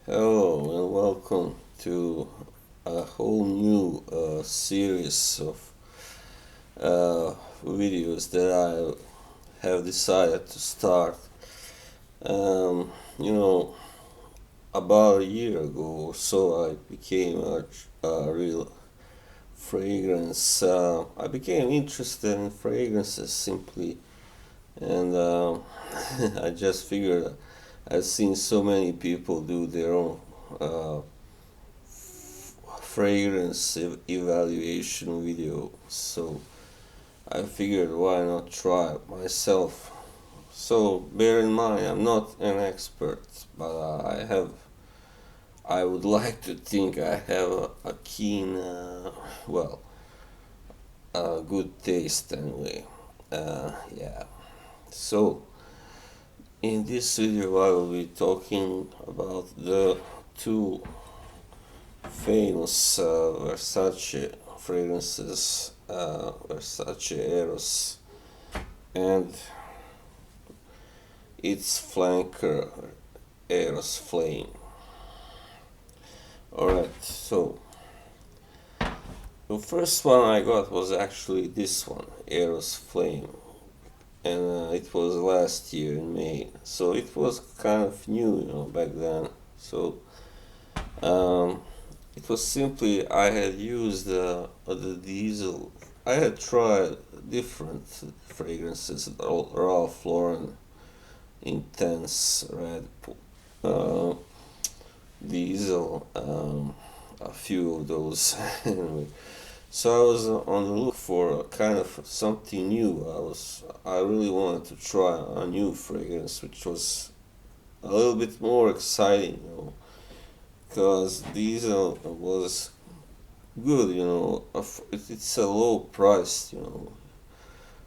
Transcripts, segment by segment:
Hello and welcome to a whole new series of uh, videos that I have decided to start. Um, you know, about a year ago or so, I became a real fragrance. I became interested in fragrances simply, and I just figured I've seen so many people do their own. Uh, Fragrance evaluation video, so I figured why not try it myself. So bear in mind, I'm not an expert, but I would like to think I have a keen, well, a good taste anyway. Yeah. So in this video, I will be talking about the two famous Versace fragrances, Versace Eros and its flanker Eros Flame. Alright, so the first one I got was actually this one, Eros Flame, and it was last year in May, so it was kind of new, back then. So um, it was simply I had used the diesel. I had tried different fragrances, Ralph Lauren Intense Red uh, Diesel, a few of those. Anyway, so I was on the look for kind of something new. I really wanted to try a new fragrance, which was a little bit more exciting, because diesel was good, it's a low price,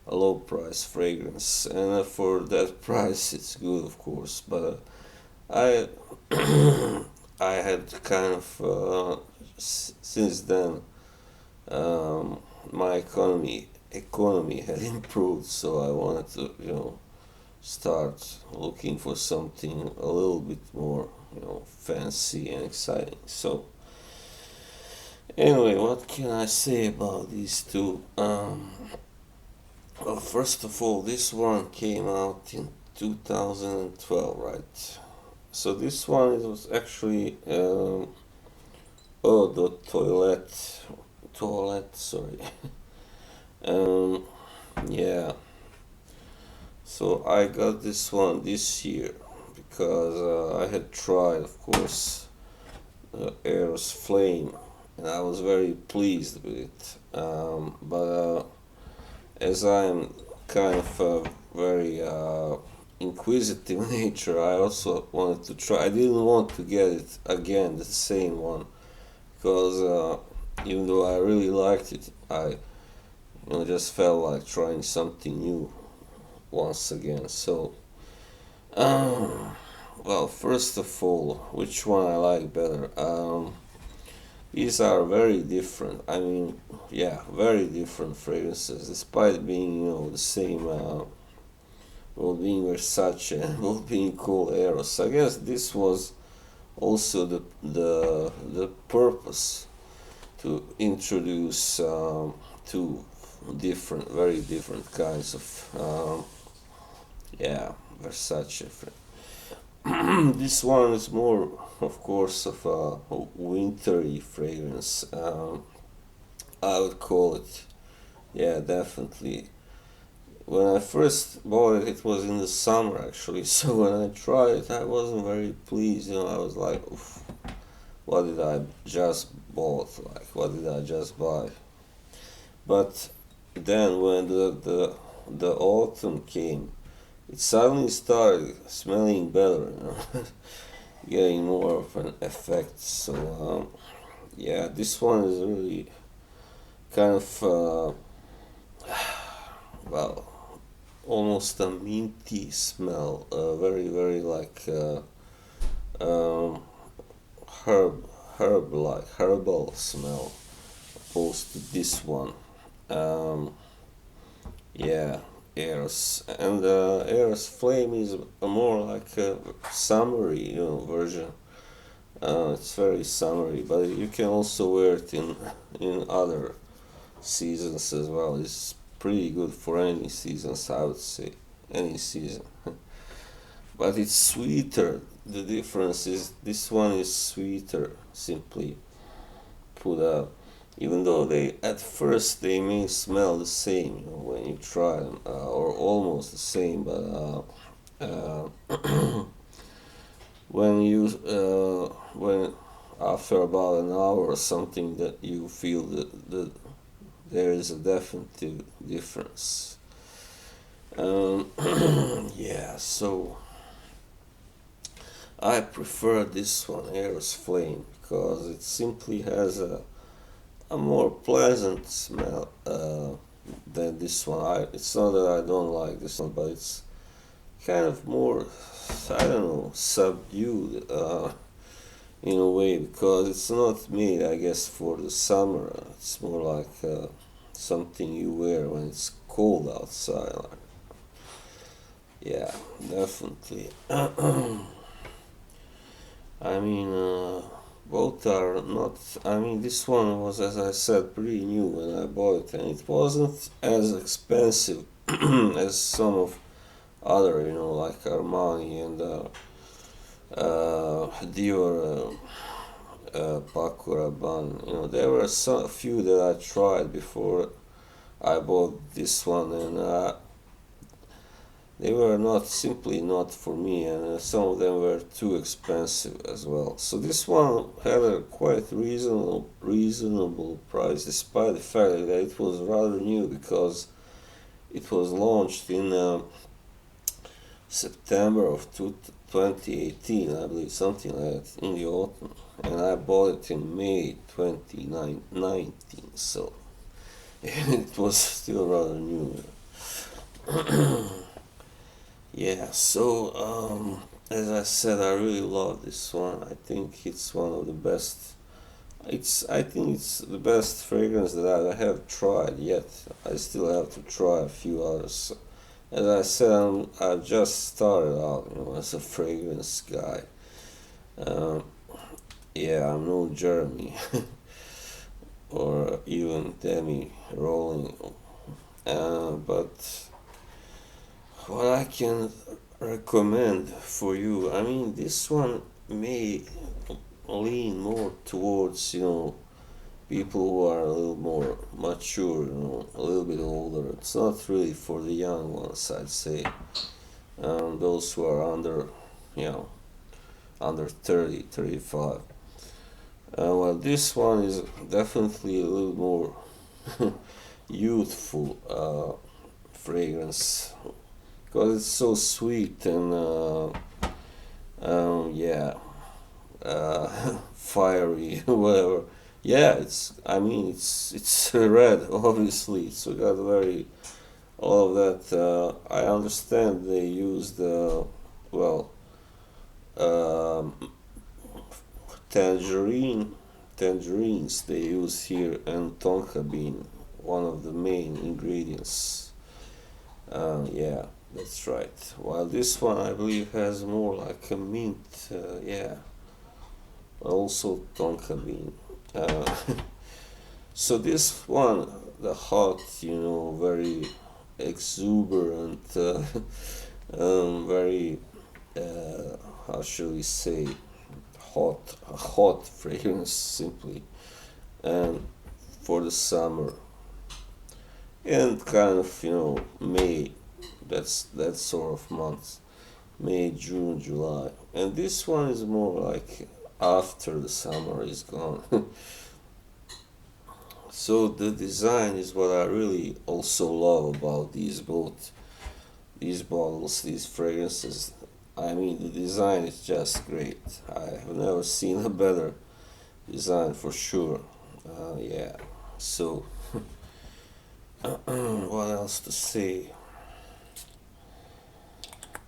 a low price fragrance, and for that price it's good, of course. But I I had kind of since then, my economy had improved, so I wanted to start looking for something a little bit more fancy and exciting. So anyway, what can I say about these two? Well, first of all, this one came out in 2012, right? So this one it was actually the toilet. Sorry. um, yeah. So I got this one this year because I had tried, of course, Eros Flame, and I was very pleased with it. But as I'm kind of very inquisitive nature, I also wanted to try. I didn't want to get it again, the same one, because even though I really liked it, I just felt like trying something new once again. So, um, well, first of all, which one I like better? These are very different. I mean, yeah, very different fragrances, despite being the same. Both being Versace and both being called Eros. I guess this was also the purpose to introduce two very different kinds of yeah, Versace. This one is more, of course, of a wintry fragrance. I would call it, yeah, definitely. When I first bought it, it was in the summer actually. So when I tried it, I wasn't very pleased. I was like, oof, what did I just bought? Like, what did I just buy? But then when the autumn came, it suddenly started smelling better. Getting more of an effect. So yeah, this one is really kind of well, almost a minty smell, very like um, herb like herbal smell, opposed to this one. Um, yeah, Eros, and Eros Flame is a more like a summery version, It's very summery, but you can also wear it in other seasons as well. It's pretty good for any seasons, I would say, any season. But it's sweeter. The difference is this one is sweeter. Simply put out. Even though they at first they may smell the same, you know, when you try them, or almost the same, but when after about an hour or something that you feel that there is a definitive difference. Um, yeah, so I prefer this one, Eros Flame, because it simply has a more pleasant smell than this one. It's not that I don't like this one, but it's kind of more, I don't know, subdued in a way because it's not made, I guess, for the summer. It's more like something you wear when it's cold outside. Like, yeah, definitely. I mean, both are not. I mean, this one was, as I said, pretty new when I bought it, and it wasn't as expensive as some of other, you know, like Armani and Dior, Paco Rabanne. You know, there were a few that I tried before I bought this one, and they were not simply not for me, and some of them were too expensive as well. So this one had a quite reasonable price, despite the fact that it was rather new because it was launched in September of 2018, I believe, something like that, in the autumn, and I bought it in May 2019. So it was still rather new. Yeah, so as I said, I really love this one. I think it's one of the best. I think it's the best fragrance that I have tried yet. I still have to try a few others. As I said, I've just started out, you know, as a fragrance guy. Um, yeah, I'm no Jeremy or even Demi Rolling, but what I can recommend for you, I mean, this one may lean more towards, you know, people who are a little more mature, you know, a little bit older. It's not really for the young ones, I'd say. Those who are under, you know, under 30, 35. Well, this one is definitely a little more youthful fragrance because it's so sweet and yeah, fiery, whatever. Yeah, it's. I mean, it's red, obviously. So got very all of that. I understand they used well, um, tangerine, tangerines they use here, and tonka bean, one of the main ingredients. Yeah, that's right. While this one, I believe, has more like a mint. Yeah, also tonka bean. Uh, so this one, the hot, you know, very exuberant, very, how shall we say, hot fragrance simply, and for the summer and kind of, you know, May. That's that sort of month. May, June, July, and this one is more like after the summer is gone. So the design is what I really also love about these bottles, these fragrances. I mean, the design is just great. I have never seen a better design for sure. Yeah. So, what else to say?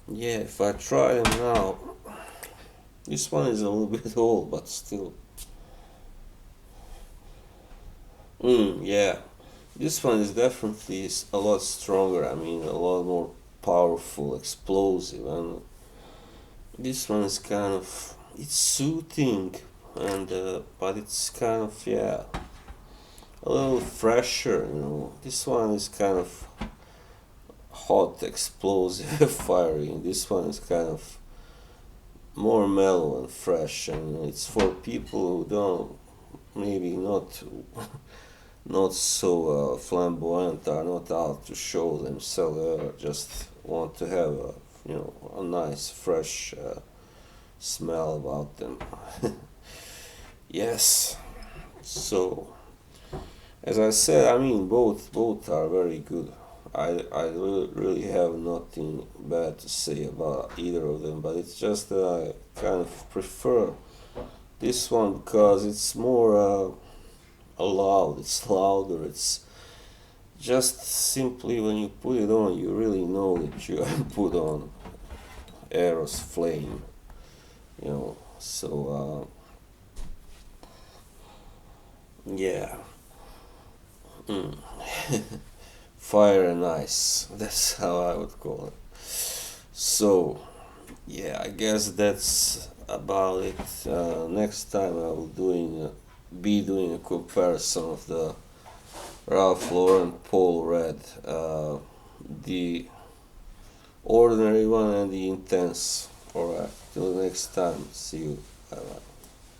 Yeah, if I try them now, this one is a little bit old, but still. Yeah. This one is definitely a lot stronger. I mean, a lot more powerful, explosive, and this one is kind of. it's soothing, and but it's kind of, yeah, a little fresher. This one is kind of hot, explosive, fiery, and this one is kind of more mellow and fresh, and it's for people who don't, maybe not so flamboyant, are not out to show themselves, just want to have a nice fresh smell about them. Yes. So, as I said, I mean, both are very good. I really have nothing bad to say about either of them, but it's just that I kind of prefer this one because it's more loud. It's louder. It's just simply when you put it on, you really know that you put on Eros Flame. So yeah. Mm. Fire and ice. That's how I would call it. So, yeah, I guess that's about it. Next time I will be doing a comparison of the Ralph Lauren Polo Red, the ordinary one and the intense. Alright, till next time. See you. Bye bye.